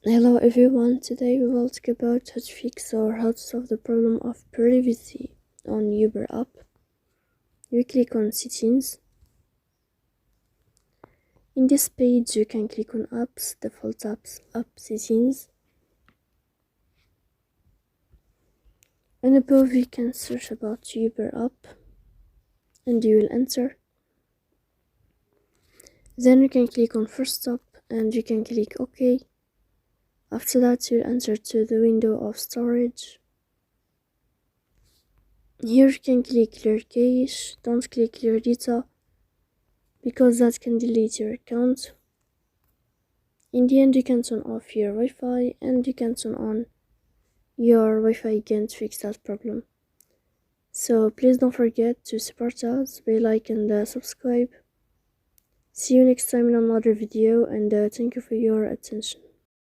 Hello everyone, today we will talk about how to fix or how to solve the problem of privacy on Uber app. You click on settings. In this page you can click on apps, default apps, app settings. And above you can search about Uber app and you will enter. Then you can click on first stop and you can click OK. After that you'll enter to the window of storage. Here you can click clear cache, don't click clear data because that can delete your account. In the end you can turn off your Wi-Fi and you can turn on your Wi-Fi again to fix that problem. So please don't forget to support us by like and subscribe. See you next time in another video and thank you for your attention.